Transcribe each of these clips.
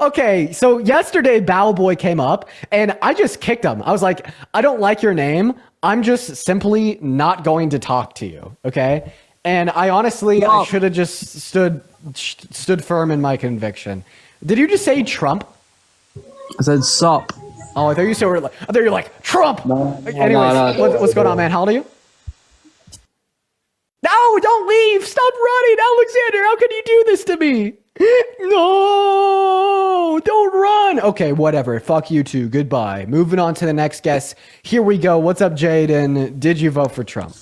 Okay, so yesterday Bow came up and I just kicked him. I was like, I don't like your name. I'm just simply not going to talk to you. Okay. And I honestly, I should have just stood firm in my conviction. Did you just say Trump? I said sup. Oh, I thought you said I thought you were like Trump. No, Anyways, what's going on, man? How old are you? No, don't leave. Stop running, Alexander. How can you do this to me? No, don't run. Okay, whatever. Fuck you too. Goodbye. Moving on to the next guest. Here we go. What's up, Jaden? Did you vote for Trump?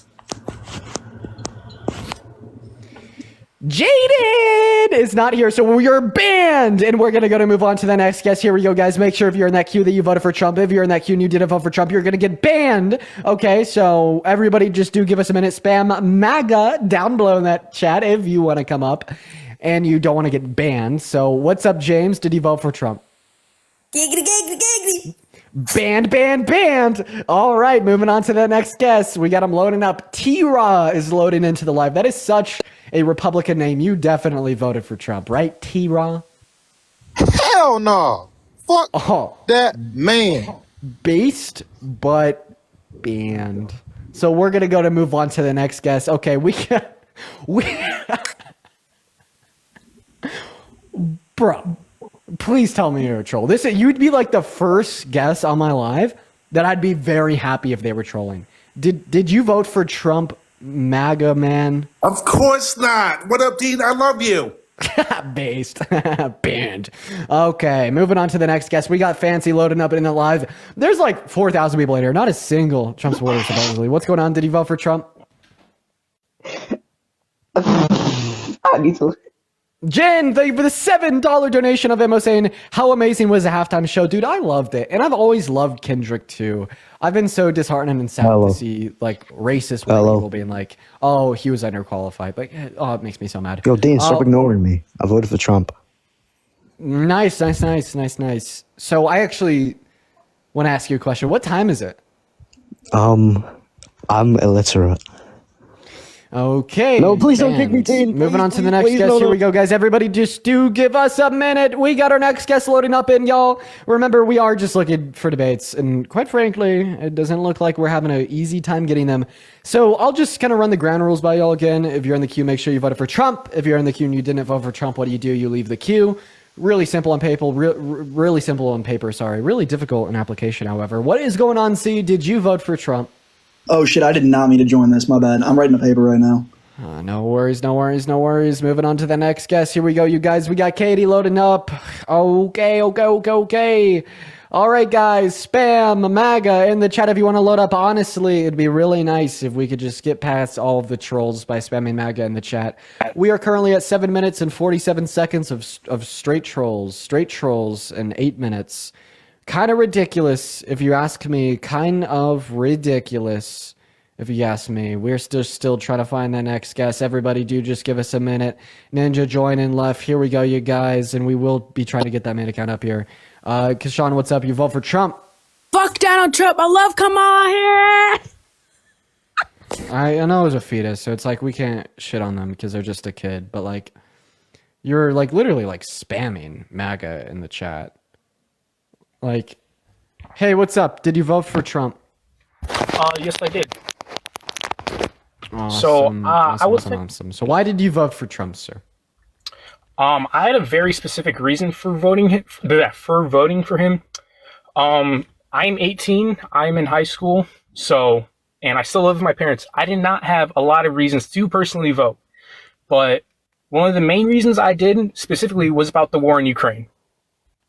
Jaden is not here, so you're banned. And we're going to move on to the next guest. Here we go, guys. Make sure if you're in that queue that you voted for Trump. If you're in that queue and you didn't vote for Trump, you're going to get banned. Okay, so everybody just do give us a minute. Spam MAGA down below in that chat if you want to come up and you don't want to get banned. So what's up, James? Did you vote for Trump? Giggity, giggity, giggity. Banned. All right, moving on to the next guest. We got him loading up. T-Raw is loading into the live. That is such a Republican name. You definitely voted for Trump, right, T-Raw? Hell no. Fuck that man. Based, but banned. So we're going to move on to the next guest. Okay, Bro, please tell me you're a troll. You'd be like the first guest on my live that I'd be very happy if they were trolling. Did you vote for Trump, MAGA man? Of course not. What up, Dean? I love you. Based. Banned. Okay, moving on to the next guest. We got Fancy loading up in the live. There's like 4,000 people in here. Not a single Trump supporter, supposedly. What's going on? Did you vote for Trump? I need to. Jen, thank you for the $7 donation of Emo saying, how amazing was the halftime show? Dude, I loved it. And I've always loved Kendrick too. I've been so disheartened and sad to see like racist people being like, oh, he was underqualified. Like, oh, it makes me so mad. Yo, Dean, stop ignoring me. I voted for Trump. Nice. So I actually want to ask you a question. What time is it? I'm illiterate. Okay. No, please don't kick me, Dean. Moving on to the next guest. Here we go, guys. Everybody just do give us a minute. We got our next guest loading up in, y'all. Remember, we are just looking for debates. And quite frankly, it doesn't look like we're having an easy time getting them. So I'll just kind of run the ground rules by y'all again. If you're in the queue, make sure you voted for Trump. If you're in the queue and you didn't vote for Trump, what do? You leave the queue. Really simple on paper. Really simple on paper, sorry. Really difficult in application, however. What is going on, C? Did you vote for Trump? Oh shit, I did not mean to join this, my bad. I'm writing a paper right now. No worries. Moving on to the next guest. Here we go, you guys. We got Katie loading up. Okay. All right, guys. Spam MAGA in the chat if you want to load up. Honestly, it'd be really nice if we could just get past all of the trolls by spamming MAGA in the chat. We are currently at 7 minutes and 47 seconds of straight trolls in 8 minutes. Kind of ridiculous, if you ask me. Kind of ridiculous, if you ask me. We're still trying to find that next guest. Everybody do just give us a minute. Ninja joining left. Here we go, you guys. And we will be trying to get that minute count up here. Kashawn, what's up? You vote for Trump. Fuck Donald Trump. I love Kamala Harris. I know it was a fetus, so it's like we can't shit on them because they're just a kid. But like, you're like literally like spamming MAGA in the chat. Like, hey, what's up? Did you vote for Trump? Yes, I did. Awesome. I was awesome. So why did you vote for Trump, sir? I had a very specific reason for voting for him. I'm 18. I'm in high school. And I still live with my parents. I did not have a lot of reasons to personally vote. But one of the main reasons I did specifically was about the war in Ukraine.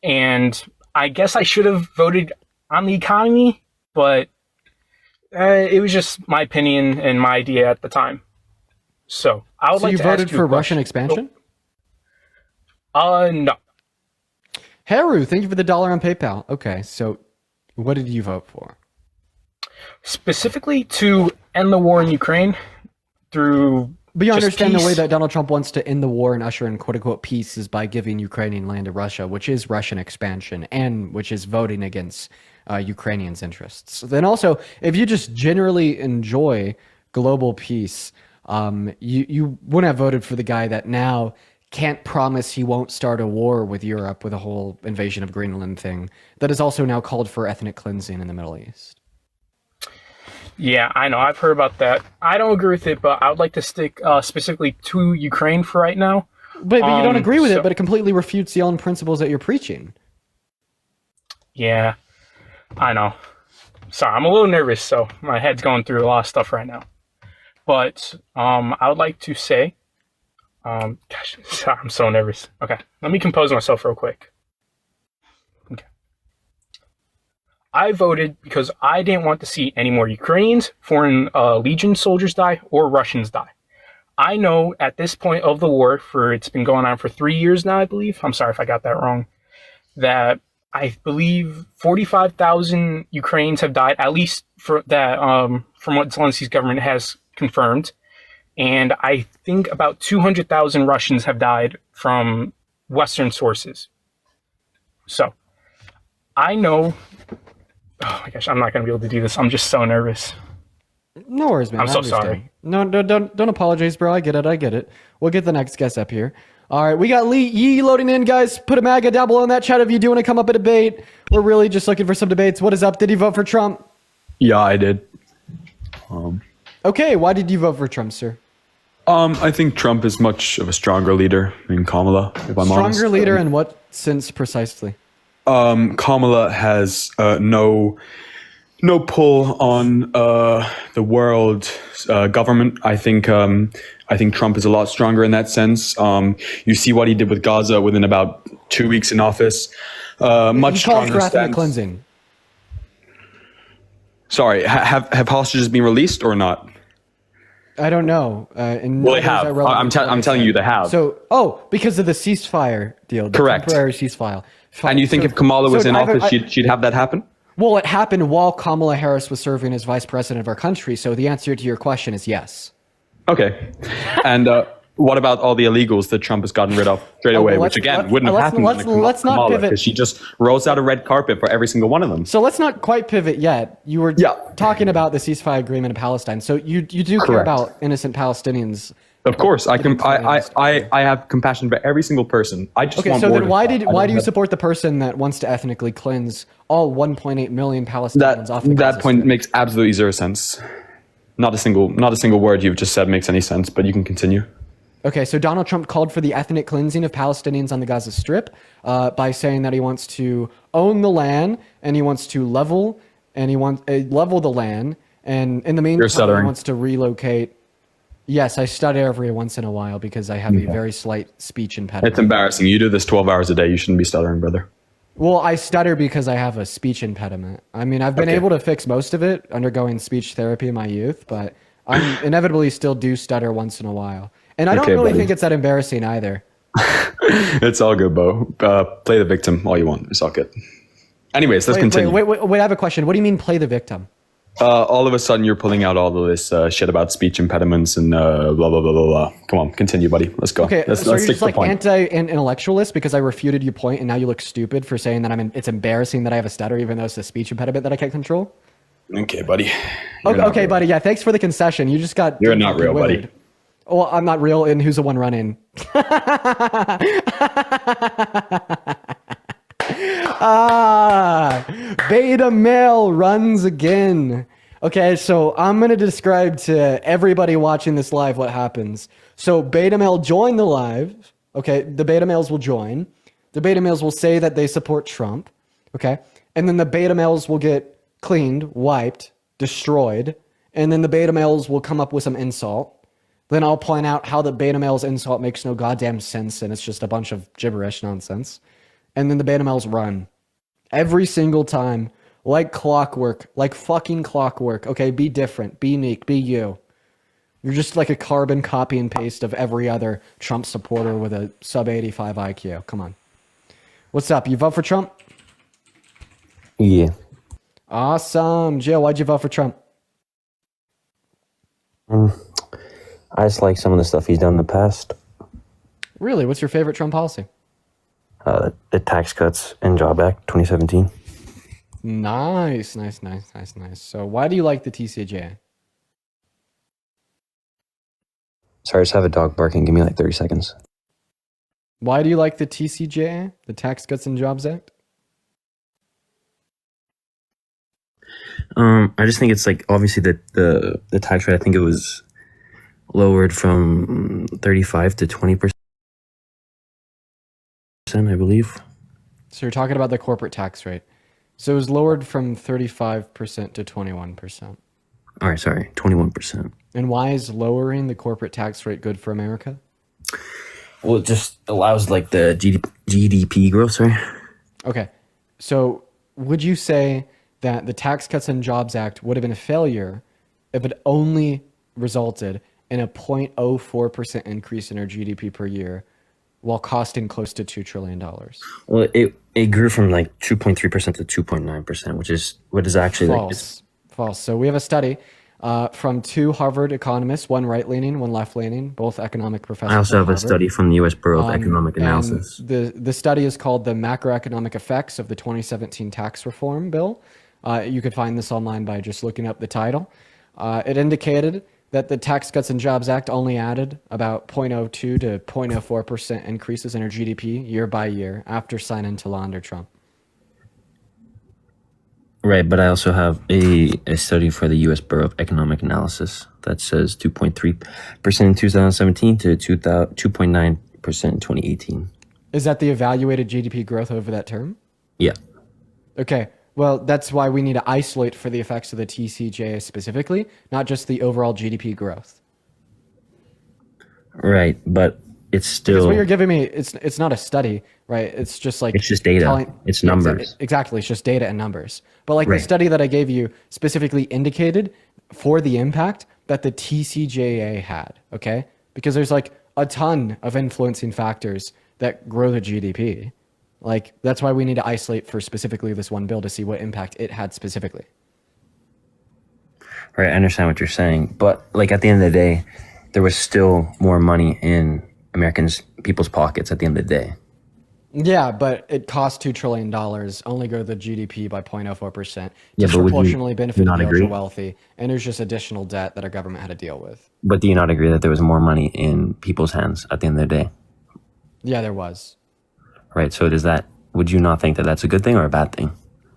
And I guess I should have voted on the economy, but it was just my opinion and my idea at the time. So I would like to ask you a question. You voted for Russian expansion? No. Haru, thank you for the $1 on PayPal. Okay, so what did you vote for? Specifically to end the war in Ukraine through. But you understand peace. The way that Donald Trump wants to end the war and usher in quote-unquote peace is by giving Ukrainian land to Russia, which is Russian expansion, and which is voting against Ukrainians' interests. Then also, if you just generally enjoy global peace, you wouldn't have voted for the guy that now can't promise he won't start a war with Europe with a whole invasion of Greenland thing that is also now called for ethnic cleansing in the Middle East. Yeah, I know. I've heard about that. I don't agree with it, but I would like to stick specifically to Ukraine for right now. But you don't agree with it, but it completely refutes the own principles that you're preaching. Yeah, I know. Sorry, I'm a little nervous, so my head's going through a lot of stuff right now. But I would like to say, gosh, sorry, I'm so nervous. Okay, let me compose myself real quick. Okay. I voted because I didn't want to see any more Ukrainians, foreign Legion soldiers die, or Russians die. I know at this point of the war, it's been going on for 3 years now, I believe. I'm sorry if I got that wrong. That I believe 45,000 Ukrainians have died, at least for that, from what Zelensky's government has confirmed. And I think about 200,000 Russians have died from Western sources. So, I know... Oh my gosh, I'm not going to be able to do this. I'm just so nervous. No worries, man. I'm so sorry. No, don't apologize, bro. I get it. We'll get the next guest up here. All right, we got Lee Yee loading in, guys. Put a MAGA down below in that chat if you do want to come up a debate. We're really just looking for some debates. What is up? Did you vote for Trump? Yeah, I did. Okay, why did you vote for Trump, sir? I think Trump is much of a stronger leader than Kamala, if I'm honest. Stronger leader in what sense precisely? Kamala has no pull on the world government. I think Trump is a lot stronger in that sense. You see what he did with Gaza within about 2 weeks in office. Much stronger for ethnic stance. cleansing. Sorry, have hostages been released or not? I don't know. Well, they have. I'm telling you, they have. So, because of the ceasefire deal, the Correct. temporary ceasefire. And you think if Kamala was in office, she'd have that happen? Well, it happened while Kamala Harris was serving as vice president of our country. So the answer to your question is yes. Okay. And what about all the illegals that Trump has gotten rid of straight away, which again wouldn't have happened let's not Kamala, pivot. because she just rolls out a red carpet for every single one of them. So let's not quite pivot yet. You were talking about the ceasefire agreement in Palestine. So you do care about innocent Palestinians. Of course, I have compassion for every single person. I just want so more then why do you support the person that wants to ethnically cleanse all 1.8 million Palestinians off the Gaza That point Strip? makes absolutely zero sense. Not a single word you've just said makes any sense, but you can continue. Okay, so Donald Trump called for the ethnic cleansing of Palestinians on the Gaza Strip by saying that he wants to own the land and he wants to level the land, and in the meantime he wants to relocate. Yes, I stutter every once in a while because I have a very slight speech impediment. It's embarrassing. You do this 12 hours a day. You shouldn't be stuttering, brother. Well, I stutter because I have a speech impediment. I mean, I've been able to fix most of it, undergoing speech therapy in my youth, but I inevitably still do stutter once in a while. And I don't really think it's that embarrassing either. It's all good, Bo. Play the victim all you want. It's all good. Anyways, let's continue. Wait, I have a question. What do you mean play the victim? All of a sudden, you're pulling out all of this shit about speech impediments and blah, blah, blah, blah, blah. Come on, continue, buddy. Let's go. Okay, let's so you're stick just to the like point. anti-intellectualist because I refuted your point and now you look stupid for saying that it's embarrassing that I have a stutter even though it's a speech impediment that I can't control? Okay, buddy. Okay, buddy. Yeah, thanks for the concession. You just got... You're not real, buddy. Well, I'm not real, and who's the one running? Beta male runs again. Okay, so I'm going to describe to everybody watching this live what happens. So beta male join the live. Okay, the beta males will join. The beta males will say that they support Trump. Okay, and then the beta males will get cleaned, wiped, destroyed, and then the beta males will come up with some insult. Then I'll point out how the beta male's insult makes no goddamn sense and it's just a bunch of gibberish nonsense. And then the beta males run. Every single time. Like clockwork. Like fucking clockwork. Okay, be different. Be unique. Be you. You're just like a carbon copy and paste of every other Trump supporter with a sub 85 IQ. Come on. What's up? You vote for Trump? Yeah. Awesome. Jill, why'd you vote for Trump? I just like some of the stuff he's done in the past. Really? What's your favorite Trump policy? The Tax Cuts and Job Act 2017. Nice. So why do you like the TCJA? Sorry, I just have a dog barking. Give me like 30 seconds. Why do you like the TCJA, the Tax Cuts and Jobs Act? I just think it's like obviously the tax rate. I think it was lowered from 35 to 20%. I believe. So you're talking about the corporate tax rate. So it was lowered from 35% to 21%. All right, sorry, 21%. And why is lowering the corporate tax rate good for America? Well, it just allows like the GDP growth. Sorry. Okay. So would you say that the Tax Cuts and Jobs Act would have been a failure if it only resulted in a 0.04% increase in our GDP per year while costing close to $2 trillion? Well, it grew from like 2.3% to 2.9%, which is what is actually False. False. So we have a study from two Harvard economists, one right-leaning, one left-leaning, both economic professors. I also have a Harvard. study from the U.S. Bureau of Economic And Analysis. the study is called The Macroeconomic Effects of the 2017 Tax Reform Bill. You could find this online by just looking up the title. It indicated that the Tax Cuts and Jobs Act only added about 0.02 to 0.04% increases in our GDP year by year after signing into law under Trump. Right, but I also have a study for the U.S. Bureau of Economic Analysis that says 2.3% in 2017 to 2.9% in 2018. Is that the evaluated GDP growth over that term? Yeah. Okay. Well, that's why we need to isolate for the effects of the TCJA specifically, not just the overall GDP growth. Right, but it's still... Because what you're giving me, it's not a study, right? It's just like... It's just data. It's numbers. Exactly. It's just data and numbers. But like Right. the study that I gave you specifically indicated for the impact that the TCJA had, okay? Because there's like a ton of influencing factors that grow the GDP. Like, that's why we need to isolate for specifically this one bill to see what impact it had specifically. Right, I understand what you're saying. But like at the end of the day, there was still more money in people's pockets at the end of the day. Yeah, but it cost $2 trillion, only grow the GDP by 0.04%, Yeah, but would you disproportionately benefit the not agree? ultra wealthy, and there's just additional debt that our government had to deal with. But do you not agree that there was more money in people's hands at the end of the day? Yeah, there was. Right, so would you not think that that's a good thing or a bad thing?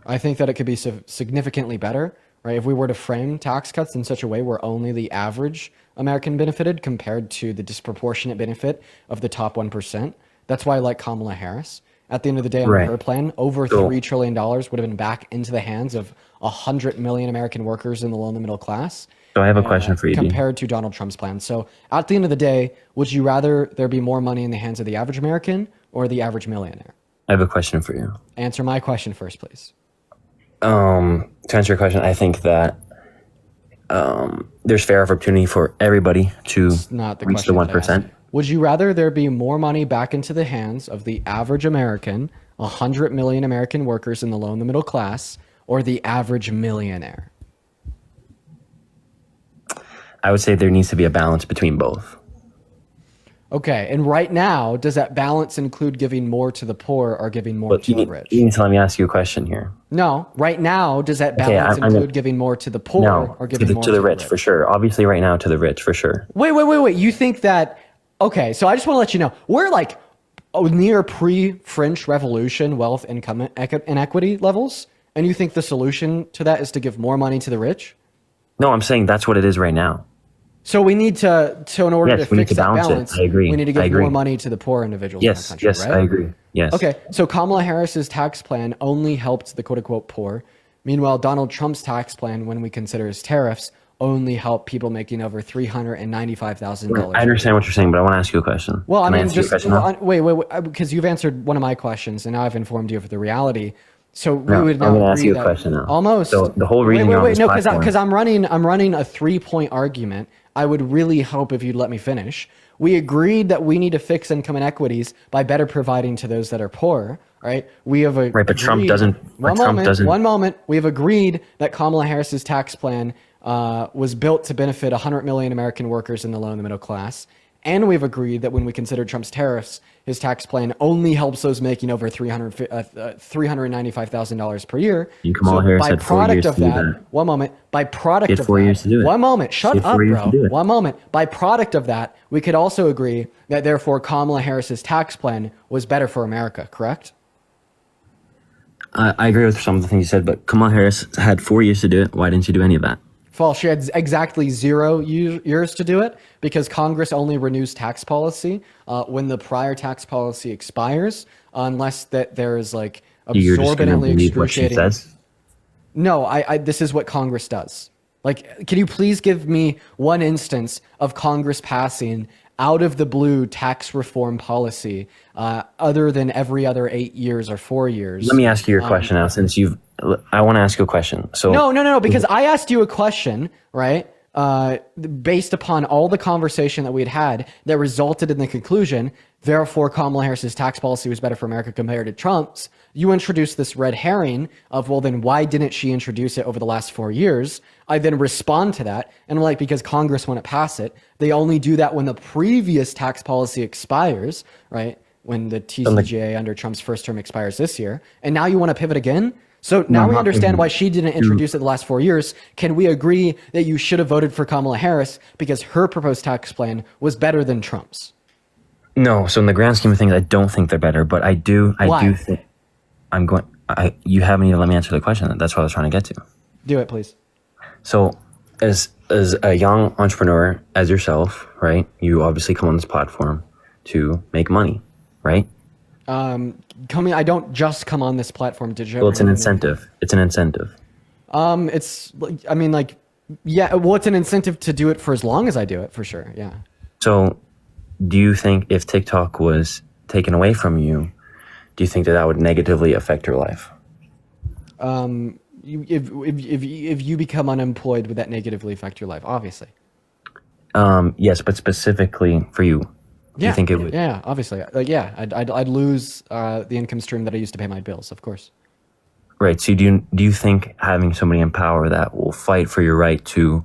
I think that it could be significantly better, right? If we were to frame tax cuts in such a way where only the average American benefited compared to the disproportionate benefit of the top 1%. That's why I like Kamala Harris. At the end of the day, on Right. her plan, over $3 trillion would have been back into the hands of 100 million American workers in the low and the middle class. So I have a question for you, D. Compared to Donald Trump's plan. So at the end of the day, would you rather there be more money in the hands of the average American or the average millionaire? I have a question for you. Answer my question first, please. To answer your question, I think that there's fair opportunity for everybody to Not the reach the question that I asked 1%. you. Would you rather there be more money back into the hands of the average American, 100 million American workers in the low and the middle class, or the average millionaire? I would say there needs to be a balance between both. Okay, and right now, does that balance include giving more to the poor or giving more to the rich? You need to let me ask you a question here. No, right now, does that balance include giving more to the poor No, or giving more to the rich, for sure. Obviously, right now, to the rich, for sure. Wait. You think that... Okay, so I just want to let you know, we're like near pre-French Revolution wealth income inequity levels, and you think the solution to that is to give more money to the rich? No, I'm saying that's what it is right now. So we need to in order Yes, to we need fix to that balance it. balance, I agree. we need to I give agree. more money to the poor individuals Yes, in the country, yes, right? I agree. Yes. Okay, so Kamala Harris's tax plan only helped the quote-unquote poor. Meanwhile, Donald Trump's tax plan, when we consider his tariffs, only helped people making over $395,000. I understand what you're saying, but I want to ask you a question. Well, Can I mean, answer your just question now? wait, because you've answered one of my questions, and now I've informed you of the reality. So we No, would I'm now gonna ask agree you a that question now. almost. So the whole reason you're on this no, platform- because I'm running a 3-point argument. I would really hope if you'd let me finish. We agreed that we need to fix income inequities by better providing to those that are poor. Right? We have a Right, but Trump agreed- doesn't- One Trump moment. doesn't- One moment. We have agreed that Kamala Harris's tax plan was built to benefit 100 million American workers in the low and the middle class, and we've agreed that when we consider Trump's tariffs, his tax plan only helps those making over $395,000 per year. And Kamala Harris by had 4 product years of to do that, that. one moment, by product She had of 4 that, years to do it. one moment, She shut had up, 4 years to do bro. it. One moment. By product of that, we could also agree that therefore Kamala Harris's tax plan was better for America, correct? I agree with some of the things you said, but Kamala Harris had 4 years to do it. Why didn't she do any of that? False. She had exactly 0 years to do it because Congress only renews tax policy when the prior tax policy expires, unless that there is like You're just going to absorbently believe what she excruciating. says? No, this is what Congress does. Like, can you please give me one instance of Congress passing out of the blue tax reform policy other than every other 8 years or 4 years? Let me ask you your question now, since I want to ask you a question. So No, because I asked you a question, right? Based upon all the conversation that we had that resulted in the conclusion, therefore Kamala Harris's tax policy was better for America compared to Trump's. You introduced this red herring of, well, then why didn't she introduce it over the last 4 years? I then respond to that, and I'm like, because Congress wouldn't pass it. They only do that when the previous tax policy expires, right? When the TCJA under Trump's first term expires this year. And now you want to pivot again? So now we understand why she didn't introduce it the last 4 years. Can we agree that you should have voted for Kamala Harris because her proposed tax plan was better than Trump's? No, so in the grand scheme of things, I don't think they're better, but I do think you haven't even let me answer the question. That's what I was trying to get to. Do it, please. So as a young entrepreneur, as yourself, right? You obviously come on this platform to make money, right? I don't just come on this platform to generate. Well, it's an incentive. It's an incentive. It's an incentive to do it for as long as I do it, for sure. Yeah. So do you think if TikTok was taken away from you, do you think that would negatively affect your life? If you become unemployed, would that negatively affect your life? Obviously. Yes, but specifically for you, do you think it would? Yeah, obviously. I'd lose the income stream that I used to pay my bills, of course. Right. So do you think having somebody in power that will fight for your right to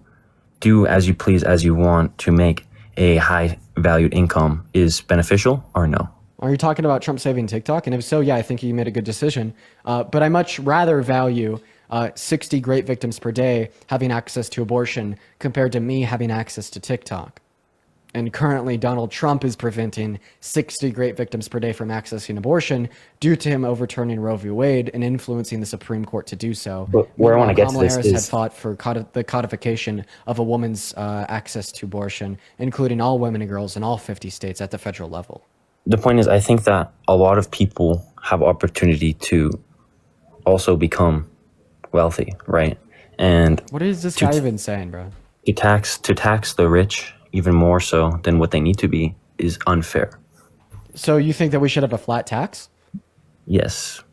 do as you please, as you want, to make a high valued income is beneficial or no? Are you talking about Trump saving TikTok? And if so, yeah, I think he made a good decision. But I much rather value 60 great victims per day having access to abortion compared to me having access to TikTok. And currently, Donald Trump is preventing 60 great victims per day from accessing abortion due to him overturning Roe v. Wade and influencing the Supreme Court to do so. But where I want to get to Kamala this Harris is had fought for the codification of a woman's access to abortion, including all women and girls in all 50 states at the federal level. The point is, I think that a lot of people have opportunity to also become wealthy, right? And what is this guy even saying, bro? To tax the rich even more so than what they need to be is unfair. So you think that we should have a flat tax? Yes.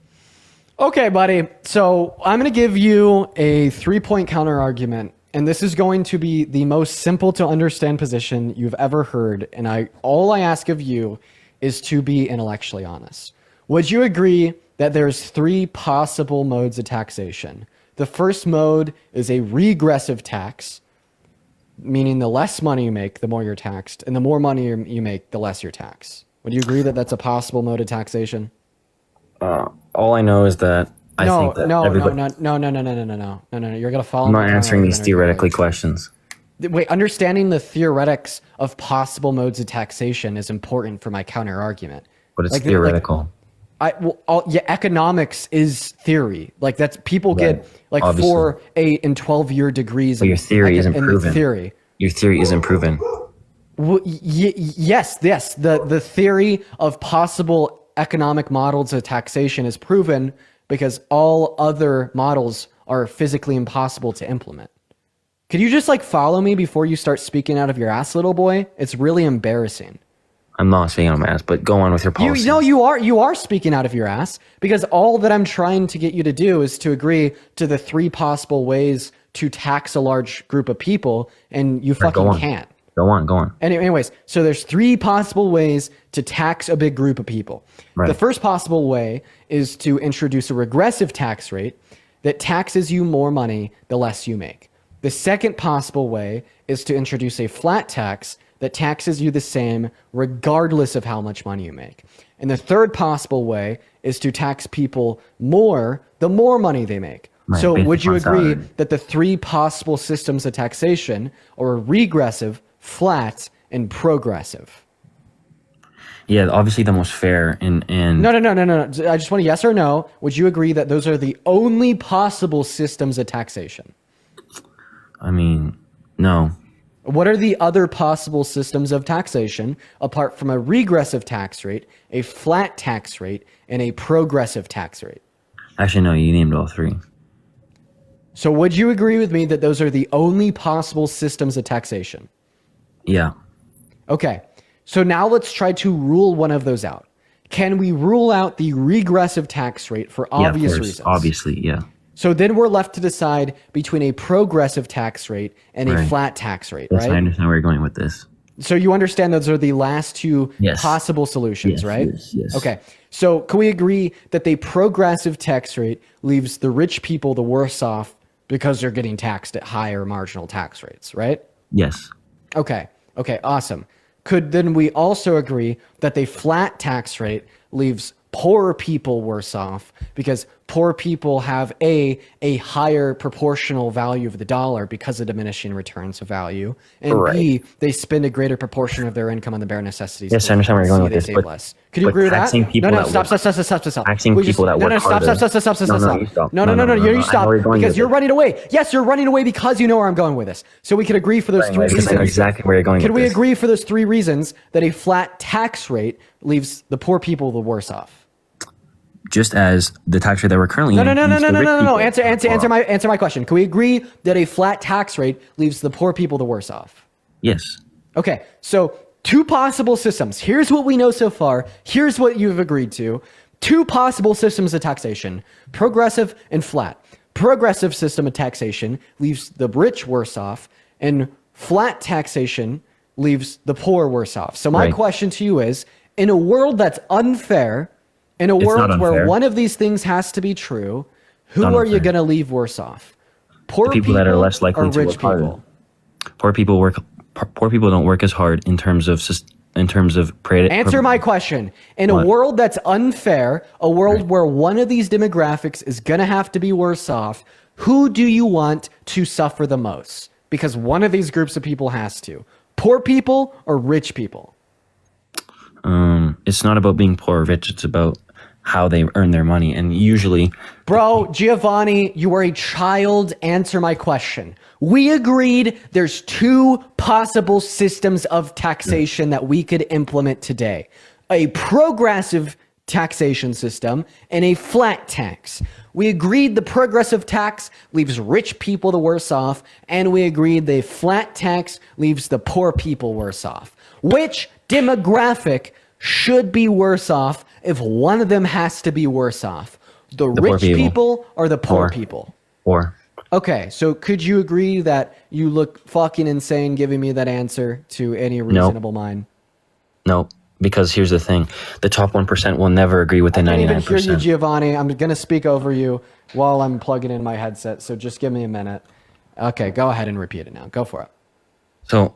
Okay, buddy. So I'm going to give you a 3-point counter argument. And this is going to be the most simple to understand position you've ever heard. And all I ask of you is to be intellectually honest. Would you agree that there's 3 possible modes of taxation? The first mode is a regressive tax, meaning the less money you make, the more you're taxed, and the more money you make, the less you're taxed. Would you agree that that's a possible mode of taxation? All I know is that I think that no. You're gonna follow. I'm not answering these theoretically questions. Wait, understanding the theoretics of possible modes of taxation is important for my counter argument. But it's theoretical. Economics is theory. Like that's people get like Obviously. 4, 8, and 12-year degrees. But your theory isn't proven. Theory. Your theory isn't proven. Well, yes. The theory of possible economic models of taxation is proven because all other models are physically impossible to implement. Could you just like follow me before you start speaking out of your ass, little boy? It's really embarrassing. I'm not speaking on my ass, but go on with your policy. You are speaking out of your ass because all that I'm trying to get you to do is to agree to the 3 possible ways to tax a large group of people, and you fucking can't. Go on. Anyways, so there's 3 possible ways to tax a big group of people. Right. The first possible way is to introduce a regressive tax rate that taxes you more money the less you make. The second possible way is to introduce a flat tax that taxes you the same regardless of how much money you make. And the third possible way is to tax people more the more money they make. Right, So based would you upon agree salary. that the three possible systems of taxation are regressive, flat, and progressive? Yeah, obviously the most fair and No. I just want a yes or no. Would you agree that those are the only possible systems of taxation? I mean, no. What are the other possible systems of taxation apart from a regressive tax rate, a flat tax rate, and a progressive tax rate? Actually, no, you named all three. So would you agree with me that those are the only possible systems of taxation? Yeah. Okay. So now let's try to rule one of those out. Can we rule out the regressive tax rate for Yeah, of obvious course. reasons? Obviously, yeah. So then we're left to decide between a progressive tax rate and a Right. flat tax rate, Yes, I right? understand where you're going with this. So you understand those are the last two Yes. possible solutions, Yes, right? yes. Okay. So can we agree that the progressive tax rate leaves the rich people the worse off because they're getting taxed at higher marginal tax rates, right? Yes. Okay. Okay, awesome. Could then we also agree that the flat tax rate leaves poor people worse off because poor people have a higher proportional value of the dollar because of diminishing returns of value, and Right. B, they spend a greater proportion of their income on the bare necessities. Yes, to I understand where you're going see with they this, save but- less. Could you but agree with that? taxing people No, that stop. taxing We people that work no, stop. harder. No, you No, stop. No, you I stop know where you're going because with you're this. running away. Yes, you're running away because you know where I'm going with this. So we could agree for those Right, three because reasons. I know exactly where you're going Can with we this. agree for those three reasons that a flat tax rate leaves the poor people the worse off? Just as the tax rate that we're currently No. in leaves the rich people Answer my question. Can we agree that a flat tax rate leaves the poor people the worse off? Yes. Okay, so two possible systems. Here's what we know so far. Here's what you've agreed to. Two possible systems of taxation, progressive and flat. Progressive system of taxation leaves the rich worse off, and flat taxation leaves the poor worse off. So my Right. question to you is, in a world that's unfair, in a It's world not where unfair. one of these things has to be true, who not are you unfair. going to leave worse off? Poor People that are less likely or to rich work harder. people? Poor people don't work as hard in terms of Answer my question. In a What? world that's unfair, a world where one of these demographics is going to have to be worse off, who do you want to suffer the most? Because one of these groups of people has to. Poor people or rich people? It's not about being poor or rich. It's about how they earn their money. And usually, Bro, Giovanni, you are a child. Answer my question. We agreed there's two possible systems of taxation that we could implement today. A progressive taxation system and a flat tax. We agreed the progressive tax leaves rich people the worse off, and we agreed the flat tax leaves the poor people worse off. Which demographic should be worse off if one of them has to be worse off? The poor rich people. people or the poor Poor. people? or Okay, so could you agree that you look fucking insane giving me that answer to any reasonable mind? no, because here's the thing: the top 1% will never agree with the I can't even 99%. hear you, Giovanni. I'm going to speak over you while I'm plugging in my headset, so just give me a minute. Okay, go ahead and repeat it now. Go for it. So,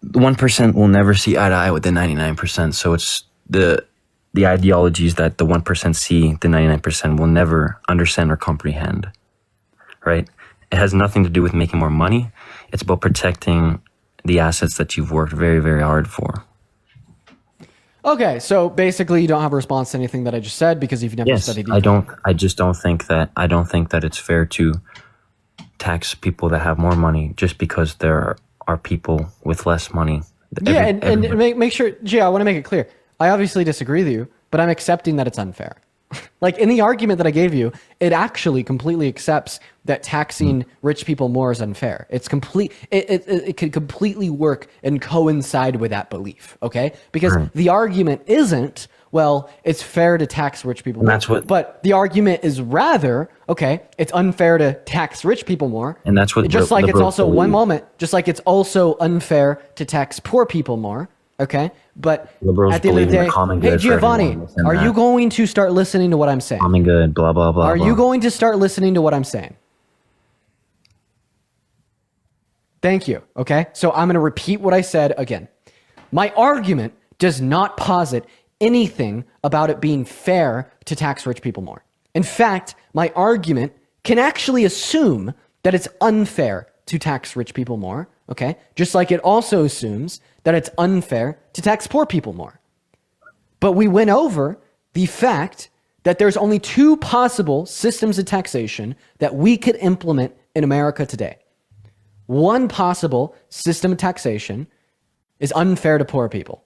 the 1% will never see eye to eye with the 99%. So it's the ideologies that the 1% see, the 99% will never understand or comprehend. Right? It has nothing to do with making more money. It's about protecting the assets that you've worked very, very hard for. Okay, so basically you don't have a response to anything that I just said because you've never Yes, studied I econ. don't. I just don't think that. I don't think that it's fair to tax people that have more money just because there are people with less money. Yeah, and make sure, Gia, I want to make it clear. I obviously disagree with you, but I'm accepting that it's unfair. Like in the argument that I gave you, it actually completely accepts that taxing rich people more is unfair. It's complete. It could completely work and coincide with that belief. Okay, because the argument isn't, well, it's fair to tax rich people more. that's what- But the argument is rather, okay, it's unfair to tax rich people more. And that's what just like it's liberals also one believe. moment, just like it's also unfair to tax poor people more. Okay, but Liberals at the end of the believe in day, the common hey good for Giovanni, everyone within are that. you going to start listening to what I'm saying? common good, blah blah blah. Are blah. you going to start listening to what I'm saying? Thank you. Okay. So I'm going to repeat what I said again. My argument does not posit anything about it being fair to tax rich people more. In fact, my argument can actually assume that it's unfair to tax rich people more. Okay. Just like it also assumes that it's unfair to tax poor people more. But we went over the fact that there's only two possible systems of taxation that we could implement in America today. One possible system of taxation is unfair to poor people.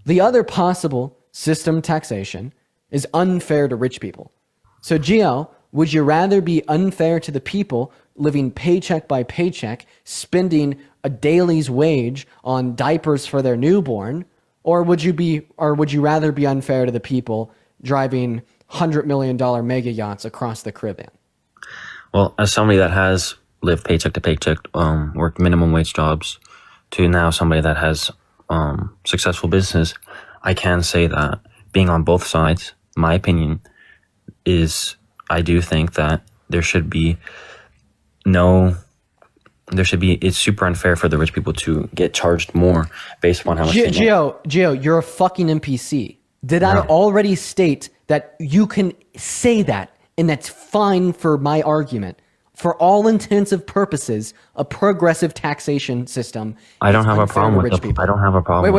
The other possible system of taxation is unfair to rich people. So, Gio, would you rather be unfair to the people living paycheck by paycheck, spending a daily's wage on diapers for their newborn, or would you rather be unfair to the people driving $100 million mega yachts across the Caribbean? Well, as somebody that has lived paycheck to paycheck, worked minimum wage jobs, to now somebody that has successful business, I can say that being on both sides, my opinion is I do think that it's super unfair for the rich people to get charged more based upon how much they make. Gio, you're a fucking NPC. Did I already state that you can say that and that's fine for my argument? For all intensive purposes, a progressive taxation system. I don't have a problem with it. I don't have a problem.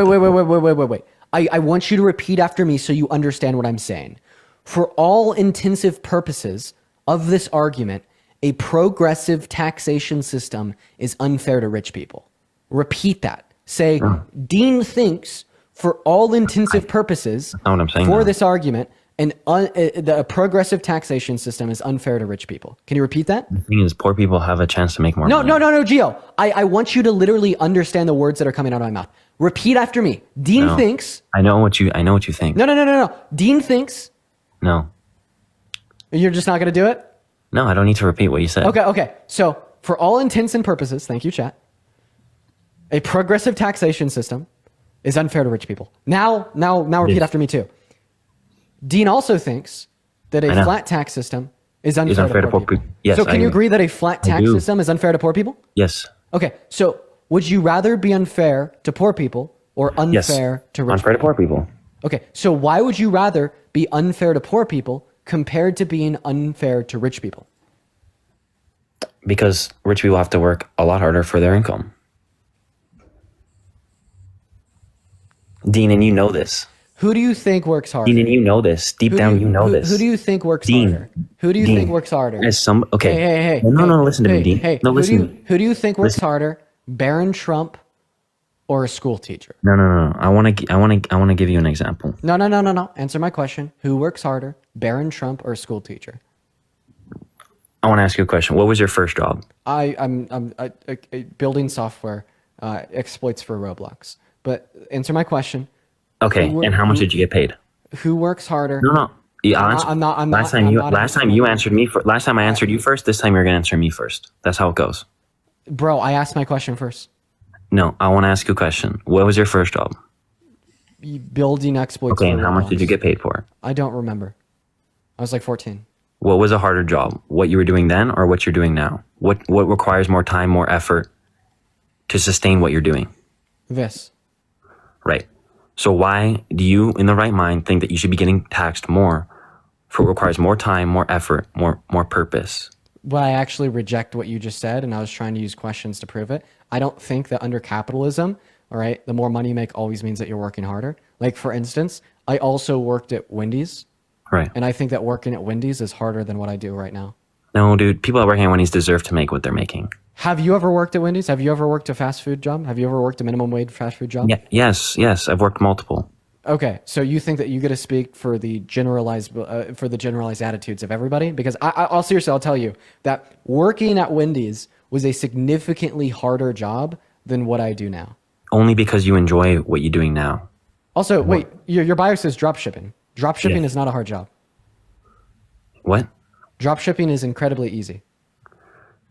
Wait. I want you to repeat after me so you understand what I'm saying. For all intensive purposes of this argument, a progressive taxation system is unfair to rich people. Repeat that. Say, Dean thinks, for all intensive purposes, that's not what I'm saying, for this argument, the progressive taxation system is unfair to rich people. Can you repeat that? The thing is, poor people have a chance to make more money. No, Gio. I want you to literally understand the words that are coming out of my mouth. Repeat after me. Dean thinks. I know what you think. No. Dean thinks. No. You're just not going to do it? No, I don't need to repeat what you said. Okay. So, for all intents and purposes, thank you, chat, a progressive taxation system is unfair to rich people. Now repeat after me too. Dean also thinks that a flat tax system is unfair to poor people. Yes, so can you agree that a flat tax system is unfair to poor people? Yes. Okay, so would you rather be unfair to poor people or unfair to rich unfair to poor people. Okay, so why would you rather be unfair to poor people compared to being unfair to rich people? Because rich people have to work a lot harder for their income. Dean, and you know this. Who do you think works harder? Dean, and you know this. Deep down, you know this. Who do you think works harder? Who do you think works harder? Hey. No, listen to me, Dean. Hey, no, listen. Who do you think works harder? Barron Trump or a school teacher? No. I want to give you an example. No. Answer my question. Who works harder? Barron Trump or a school teacher? I want to ask you a question. What was your first job? I'm building software exploits for Roblox. But answer my question. Okay, and how much did you get paid? Who works harder? No. Last time you answered me. Last time I answered you first. This time you're gonna answer me first. That's how it goes. Bro, I asked my question first. No, I want to ask you a question. What was your first job? Building exploits. Okay, and how much did you get paid for? I don't remember. I was like 14. What was a harder job? What you were doing then, or what you're doing now? What requires more time, more effort to sustain what you're doing? This. Right. So why do you, in the right mind, think that you should be getting taxed more for what requires more time, more effort, more purpose? Well, I actually reject what you just said, and I was trying to use questions to prove it. I don't think that under capitalism, all right, the more money you make always means that you're working harder. Like, for instance, I also worked at Wendy's. Right. And I think that working at Wendy's is harder than what I do right now. No, dude. People that work at Wendy's deserve to make what they're making. Have you ever worked at Wendy's? Have you ever worked a fast food job? Have you ever worked a minimum wage fast food job? Yeah, yes. I've worked multiple. Okay, so you think that you get to speak for the generalized attitudes of everybody? Because I'll seriously, I'll tell you that working at Wendy's was a significantly harder job than what I do now. Only because you enjoy what you're doing now. Also, wait, your bio says drop shipping. Drop shipping is not a hard job. What? Drop shipping is incredibly easy.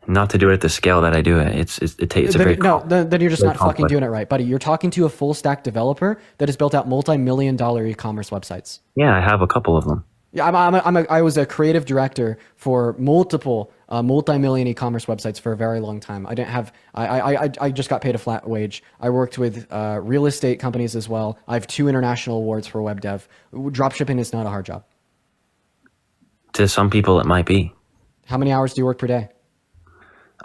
Not to do it at the scale that I do it. Then you're just not fucking doing it right, buddy. You're talking to a full stack developer that has built out multi-million-dollar e-commerce websites. Yeah, I have a couple of them. Yeah, I was a creative director for multiple multi-million e-commerce websites for a very long time. I didn't have, I just got paid a flat wage. I worked with real estate companies as well. I have 2 international awards for web dev. Dropshipping is not a hard job. To some people, it might be. How many hours do you work per day?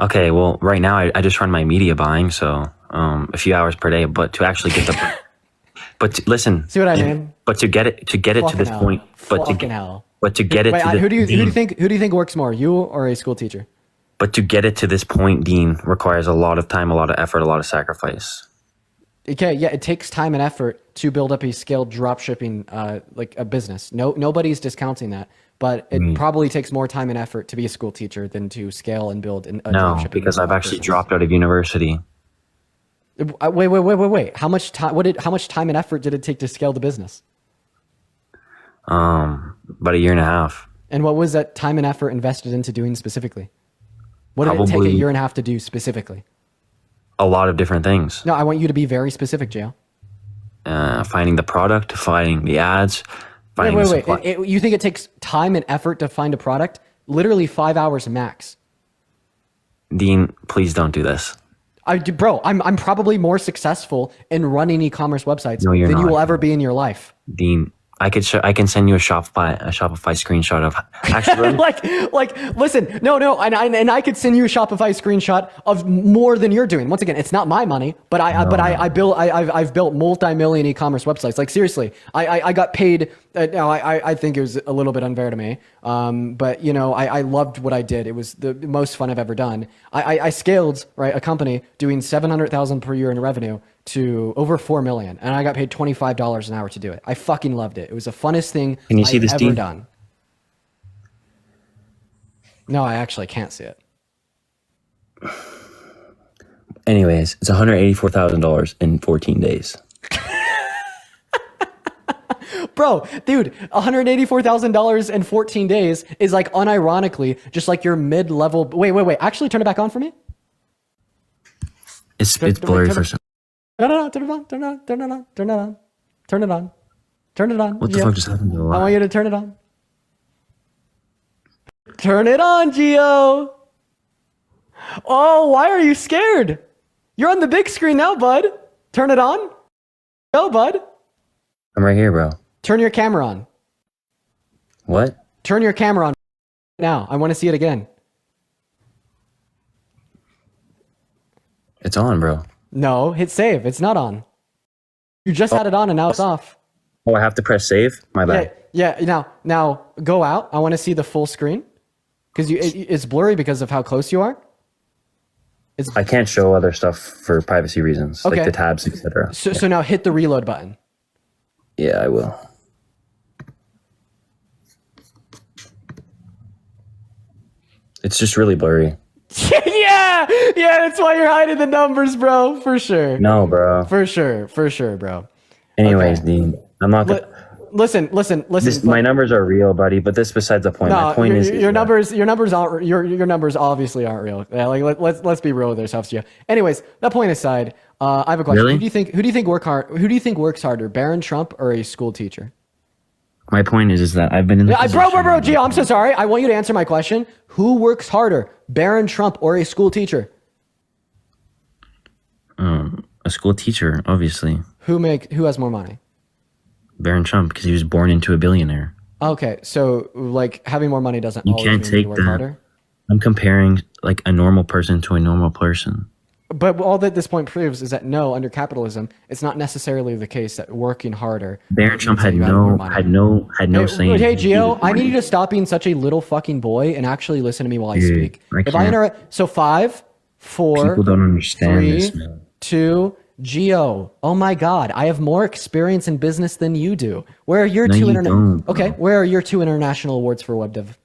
Okay, well, right now I just run my media buying, so a few hours per day. But to actually get the, listen. See what I mean? But to get it to this hell. point, Fucking hell. But to get it Wait, to who do you think works more, you or a school teacher? But to get it to this point, Dean, requires a lot of time, a lot of effort, a lot of sacrifice. Okay, yeah, it takes time and effort to build up a scaled dropshipping like a business. Nobody's discounting that, but it probably takes more time and effort to be a school teacher than to scale and build a No, dropshipping because I've actually business. dropped out of university. Wait. How much time and effort did it take to scale the business? About a year and a half. And what was that time and effort invested into doing specifically? What did it take a Probably- year and a half to do specifically? A lot of different things. No, I want you to be very specific, Jay. Finding the product, finding the ads, finding the supply. You think it takes time and effort to find a product? Literally 5 hours max. Dean, please don't do this. Bro, I'm probably more successful in running e-commerce websites No, you're than you not. will ever be in your life. Dean, I can send you a Shopify screenshot of actually. Listen, no, and I could send you a Shopify screenshot of more than you're doing. Once again, it's not my money, but I've built multi-million e-commerce websites. Like seriously, I got paid. I think it was a little bit unfair to me, but you know, I loved what I did. It was the most fun I've ever done. I scaled a company doing 700,000 per year in revenue to over 4 million, and I got paid $25 an hour to do it. I fucking loved it. It was the funnest thing Can you see I've this, ever Dean? done. No, I actually can't see it. Anyways, it's $184,000 in 14 days. Bro, dude, $184,000 in 14 days is like unironically just like your mid-level. Wait. Actually, turn it back on for me. It's blurry for some. Turn it on. Turn it on. What the Gio. fuck just happened to the I want live? you to turn it on. Turn it on, Gio. Oh, why are you scared? You're on the big screen now, bud. Turn it on. Go, bud. I'm right here, bro. Turn your camera on. What? Turn your camera on now. I want to see it again. It's on, bro. No, hit save. It's not on. You just had it on and now it's off. Oh, I have to press save? My bad. Yeah. Now go out. I want to see the full screen because it's blurry because of how close you are. I can't show other stuff for privacy reasons, Okay. like the tabs, etc. So now hit the reload button. Yeah, I will. It's just really blurry. yeah, that's why you're hiding the numbers, bro. For sure. No, bro. For sure, bro. Anyways, Okay. Dean, I'm not gonna. Listen. My numbers are real, buddy, but this besides the point. My point is your numbers aren't your numbers obviously aren't real. Yeah, like let's be real with ourselves here. Anyways, that point aside, I have a question. Really? Who do you think works harder, Barron Trump or a school teacher? My point is that I've been in the Bro, Gio, I'm so sorry. I want you to answer my question. Who works harder, Barron Trump or a school teacher? A school teacher, obviously. Who has more money? Barron Trump, because he was born into a billionaire. Okay, so like having more money doesn't You always can't mean you take work that. harder. I'm comparing like a normal person to a normal person. But all that this point proves is that no, under capitalism, it's not necessarily the case that working harder. Barron Trump means that had you have more money. no say. in Hey, it. Gio, I need you to stop being such a little fucking boy and actually listen to me while I Dude, speak. I If I can't. interrupt, so 5, 4, People don't understand 3, this, man. 2, Gio. Oh my God, I have more experience in business than you do. Where are your No, two you don't, bro. Okay, where are your 2 international awards for web dev?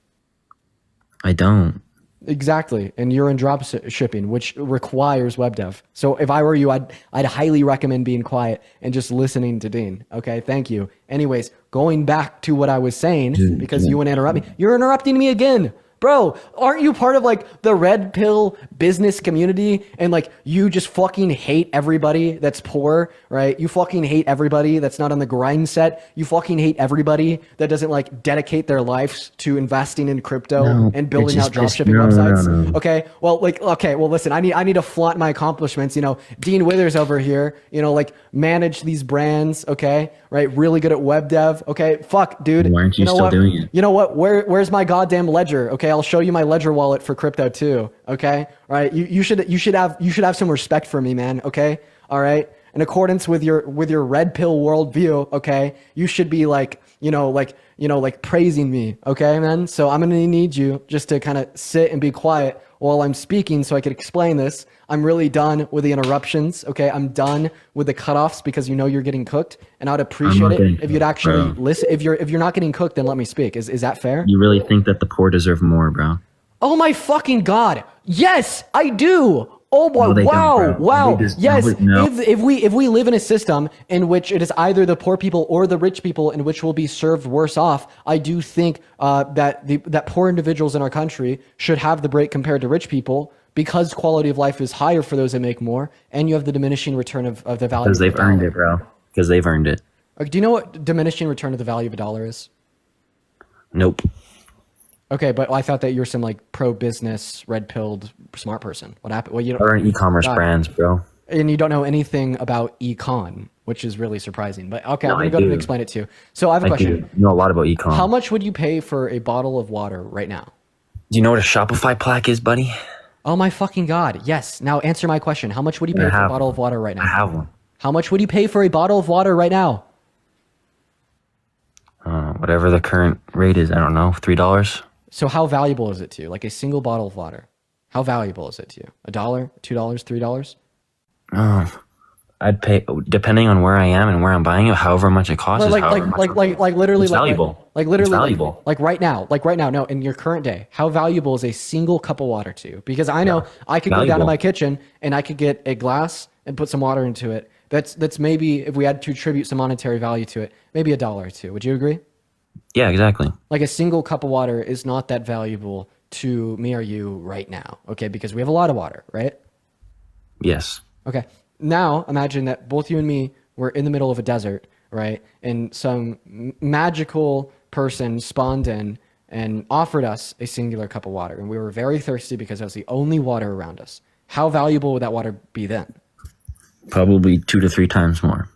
I don't. Exactly, and you're in drop shipping, which requires web dev. So if I were you, I'd highly recommend being quiet and just listening to Dean. Okay, thank you. Anyways, going back to what I was saying, because you would interrupt me. You're interrupting me again. Bro, aren't you part of like the red pill business community and like you just fucking hate everybody that's poor, right? You fucking hate everybody that's not on the grind set. You fucking hate everybody that doesn't like dedicate their lives to investing in crypto and building out dropshipping websites. No. Okay. Well, listen, I need to flaunt my accomplishments. You know, Dean Withers over here, you know, like manage these brands. Okay. Right. Really good at web dev. Okay. Fuck, dude. Why aren't you know still what? doing it? You know what? Where's my goddamn ledger? Okay, I'll show you my ledger wallet for crypto too. Okay, all right. You should have some respect for me, man. Okay, all right. In accordance with your red pill worldview, okay, you should be like praising me. Okay, man. So I'm gonna need you just to kind of sit and be quiet while I'm speaking, so I could explain this. I'm really done with the interruptions. Okay, I'm done with the cutoffs because you know you're getting cooked, and I'd appreciate it if you'd actually listen. If you're not getting cooked, then let me speak. Is that fair? You really think that the poor deserve more, bro? Oh my fucking god! Yes, I do. Oh boy! No, they wow! don't, bro. Wow! They just- Yes. no. If we live in a system in which it is either the poor people or the rich people in which will be served worse off, I do think that poor individuals in our country should have the break compared to rich people because quality of life is higher for those that make more, and you have the diminishing return of the value. Because they've earned it, bro. Because they've earned it. Do you know what diminishing return of the value of a dollar is? Nope. Okay, but I thought that you're some like pro-business, red-pilled, smart person. What happened? Well, you don't. Or in e-commerce brands, bro. And you don't know anything about Econ, which is really surprising. But okay, No, I'm gonna I go ahead do. and explain it to you. So I have a I question. do know a lot about e-com. How much would you pay for a bottle of water right now? Do you know what a Shopify plaque is, buddy? Oh my fucking god! Yes. Now answer my question. How much would you pay for a bottle of water right now? I have one. How much would you pay for a bottle of water right now? Whatever the current rate is, I don't know, $3. So how valuable is it to you? Like a single bottle of water. How valuable is it to you? $1, $2, $3? I'd pay, depending on where I am and where I'm buying it, however much it costs. Like literally, It's valuable. Like literally, It's valuable. like right now. No, in your current day, how valuable is a single cup of water to you? Because I know I could go down to Valuable. my kitchen and I could get a glass and put some water into it. That's maybe, if we had to attribute some monetary value to it, maybe $1 or $2. Would you agree? Yeah, exactly. Like a single cup of water is not that valuable to me or you right now. Okay, because we have a lot of water, right? Yes. Okay. Now imagine that both you and me were in the middle of a desert, right? And some magical person spawned in and offered us a singular cup of water. And we were very thirsty because that was the only water around us. How valuable would that water be then? Probably 2 to 3 times more.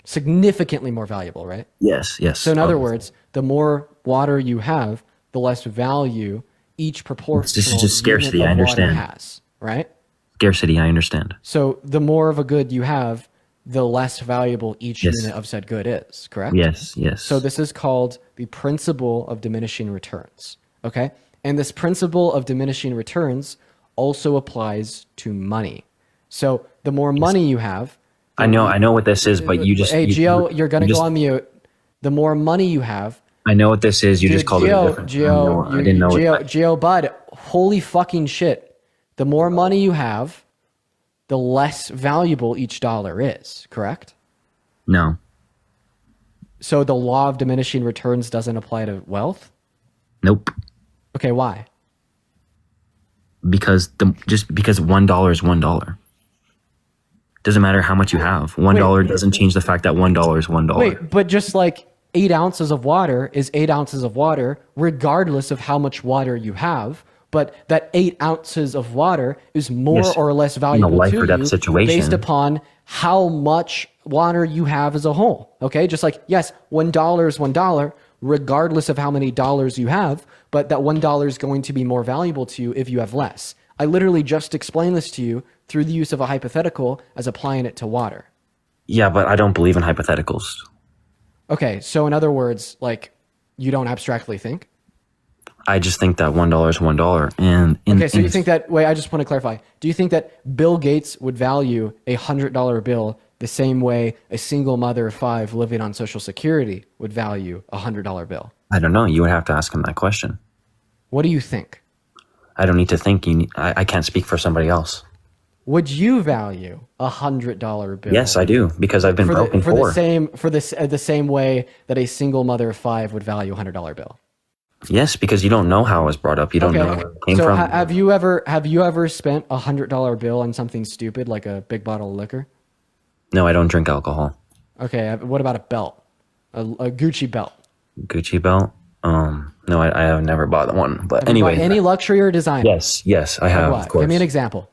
Significantly more valuable, right? Yes. So in other words, the more water you have, the less value each proportional This is just scarcity, unit I of water understand. has, right? Scarcity, I understand. So the more of a good you have, the less valuable each Yes. unit of said good is, correct? Yes. So this is called the principle of diminishing returns, okay? And this principle of diminishing returns also applies to money. So the more money you have, I know what this is, but you just... hey, Gio, you're going to just- go on mute. The more money you have, I know what this is. You just called it a different... I didn't know it. Gio, bud, holy fucking shit. The more money you have, the less valuable each dollar is, correct? No. So the law of diminishing returns doesn't apply to wealth? Nope. Okay, why? Because just because $1 is $1. Doesn't matter how much you have. $1 doesn't change the fact that $1 is $1. Wait, but just like 8 ounces of water is 8 ounces of water, regardless of how much water you have. But that 8 ounces of water is more Yes, or less in a valuable life to or death you situation. based upon how much water you have as a whole. Okay, just like, yes, $1 is $1, regardless of how many dollars you have, but that $1 is going to be more valuable to you if you have less. I literally just explained this to you through the use of a hypothetical as applying it to water. Yeah, but I don't believe in hypotheticals. Okay, so in other words, like, you don't abstractly think? I just think that $1 is $1. And Okay, so you think that, wait, I just want to clarify. Do you think that Bill Gates would value a $100 bill the same way a single mother of 5 living on Social Security would value a $100 bill? I don't know. You would have to ask him that question. What do you think? I don't need to think. I can't speak for somebody else. Would you value a $100 bill? Yes, I do, because I've been broken for the same way that a single mother of 5 would value a $100 bill? Yes, because you don't know how it was brought up. You don't know where it came so from. have you ever spent $100 bill on something stupid like a big bottle of liquor? No, I don't drink alcohol. Okay, what about a belt? A Gucci belt? Gucci belt? No, I have never bought one. But Have you bought anyway, any luxury or design? yes, I have. What? Of course. Give me an example.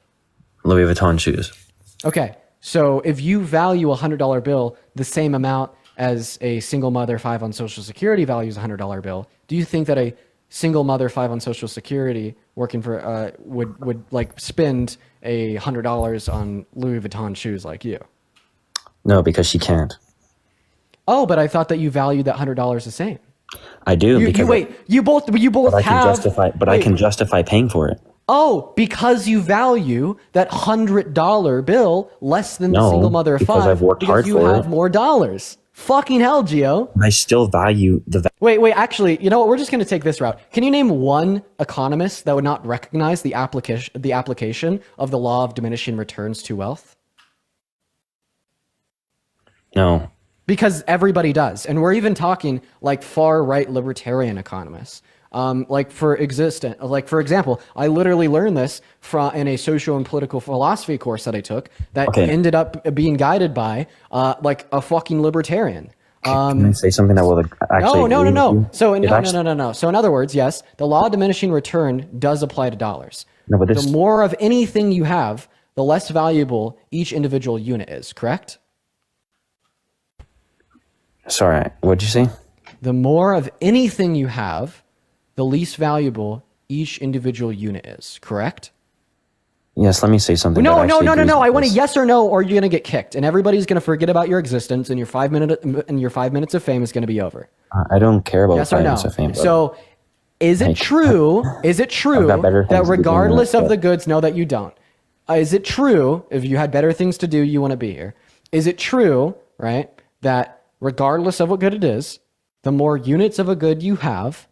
Louis Vuitton shoes. Okay, so if you value a $100 bill the same amount as a single mother 5 on Social Security values a $100 bill, do you think that a single mother 5 on Social Security working for would like spend $100 on Louis Vuitton shoes like you? No, because she can't. Oh, but I thought that you valued that $100 the same. I do. You both But I can have. justify. But I can justify paying for it. Oh, because you value that $100 bill less than the No, single mother of because 5. I've worked because hard you for have it. more dollars. Fucking hell, Gio. I still value the. Wait, actually, you know what? We're just going to take this route. Can you name one economist that would not recognize the application of the law of diminishing returns to wealth? No. Because everybody does. And we're even talking like far right libertarian economists. For example, I literally learned this in a social and political philosophy course that I took that ended up being guided by like a fucking libertarian. Can I say something that will actually? No. So no. So in other words, yes, the law of diminishing return does apply to dollars. No, but the more of anything you have, the less valuable each individual unit is. Correct? Sorry, what'd you say? The more of anything you have, the least valuable each individual unit is. Correct? Yes, let me say something. No. I want a yes or no, or you're gonna get kicked, and everybody's gonna forget about your existence, and your 5 minutes of fame is gonna be over. I don't care about Yes 5 or no? minutes of fame. So, is it true? Is it true got better things that to be doing regardless than of that. the goods, no, that you don't? Is it true if you had better things to do, you want to be here? Is it true, right, that regardless of what good it is, the more units of a good you have,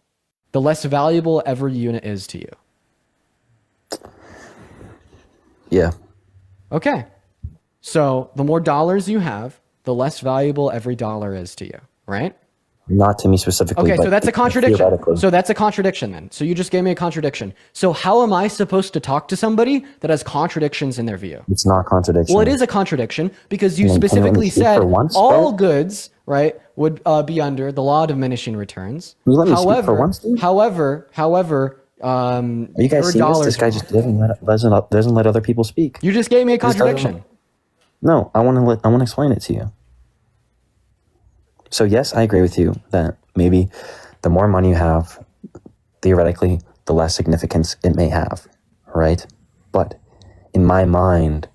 the less valuable every unit is to you? Yeah. Okay. So the more dollars you have, the less valuable every dollar is to you, right? Not to me specifically. Okay, so but that's a contradiction. theoretically. So that's a contradiction then. So you just gave me a contradiction. So how am I supposed to talk to somebody that has contradictions in their view? It's not a contradiction. Well, it is a contradiction because you Can you let me specifically speak said for once, all bro? goods, right, would be under the law of diminishing returns. Can you let me speak for once, dude? However, Are you guys your seeing this? dollars- This guy just doesn't let other people speak. You just gave me a Just doesn't- contradiction. No, I want to explain it to you. So yes, I agree with you that maybe the more money you have, theoretically, the less significance it may have, right? But in my mind,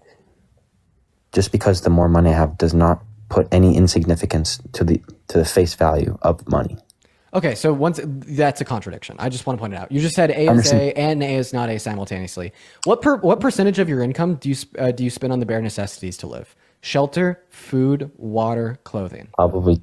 just because the more money I have does not put any insignificance to the face value of money. Okay, so that's a contradiction. I just want to point it out. You just said A is A and A is not A simultaneously. What percentage of your income do you spend on the bare necessities to live? Shelter, food, water, clothing. Probably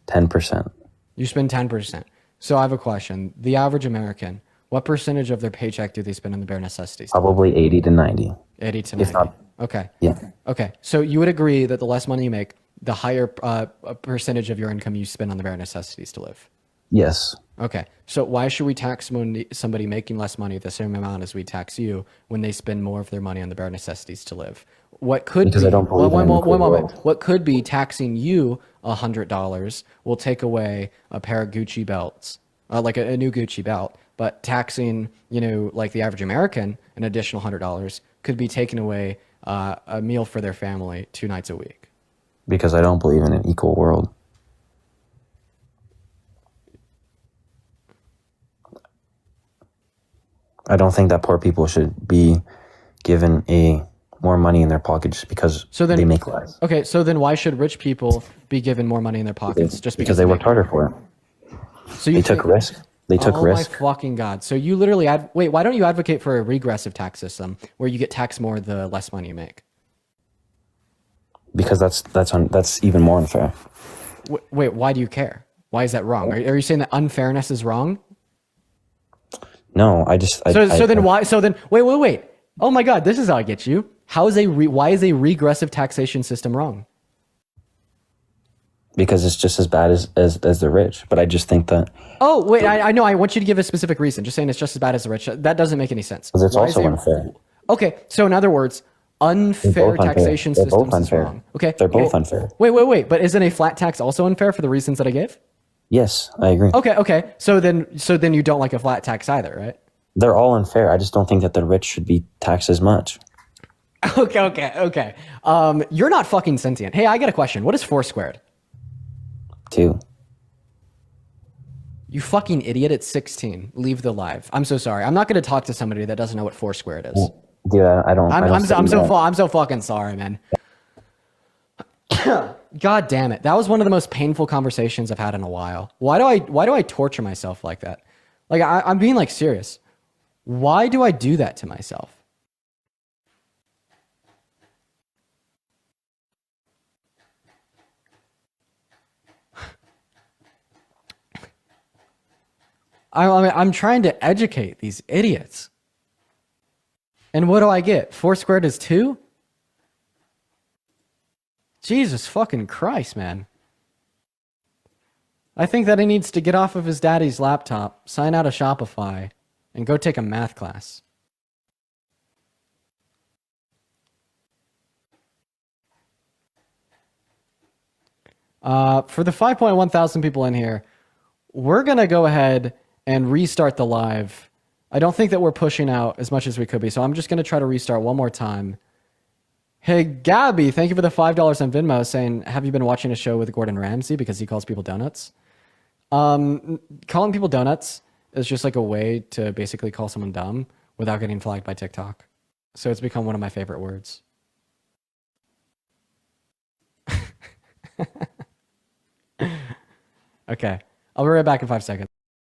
10%. You spend 10%. So I have a question. The average American, what percentage of their paycheck do they spend on the bare necessities? Probably 80 to 90. 80 to 90. If not, Okay. yeah. Okay. So you would agree that the less money you make, the higher percentage of your income you spend on the bare necessities to live? Yes. Okay. So why should we tax somebody making less money the same amount as we tax you when they spend more of their money on the bare necessities to live? What could Because be, I don't believe in an equal one moment. world. What could be taxing you $100 will take away a pair of Gucci belts, like a new Gucci belt, but taxing, like the average American, an additional $100 could be taking away a meal for their family 2 nights a week. Because I don't believe in an equal world. I don't think that poor people should be given more money in their pocket just because they make less. Okay, so then why should rich people be given more money in their pockets just Because they worked harder for it. So They took risk. They took risk. Oh my fucking god! So you literally wait. Why don't you advocate for a regressive tax system where you get taxed more the less money you make? Because that's even more unfair. Wait, why do you care? Why is that wrong? Are you saying that unfairness is wrong? No, So then wait. Oh my god, this is how I get you. Why is a regressive taxation system wrong? because it's just as bad as the rich. But I just think that Oh, wait, I know. I want you to give a specific reason. Just saying it's just as bad as the rich. That doesn't make any sense. it's Why also is it- unfair. Okay, so in other words, unfair both unfair. taxation They're both systems is unfair. wrong. Okay, They're both unfair. Wait. But isn't a flat tax also unfair for the reasons that I gave? Yes, I agree. Okay. So then you don't like a flat tax either, right? They're all unfair. I just don't think that the rich should be taxed as much. Okay. You're not fucking sentient. Hey, I got a question. What is 4 squared? 2. You fucking idiot. It's 16. Leave the live. I'm so sorry. I'm not going to talk to somebody that doesn't know what 4 squared is. Dude, I don't. I'm so fucking sorry, man. God damn it. That was one of the most painful conversations I've had in a while. Why do I torture myself like that? Like I'm being like serious. Why do I do that to myself? I'm trying to educate these idiots. And what do I get? 4 squared is 2? Jesus fucking Christ, man. I think that he needs to get off of his daddy's laptop, sign out of Shopify, and go take a math class. For the 5.1 thousand people in here, we're going to go ahead and restart the live. I don't think that we're pushing out as much as we could be, so I'm just going to try to restart one more time. Hey, Gabby, thank you for the $5 on Venmo saying, have you been watching a show with Gordon Ramsay because he calls people donuts? Calling people donuts is just like a way to basically call someone dumb without getting flagged by TikTok. So it's become one of my favorite words. Okay. I'll be right back in 5 seconds.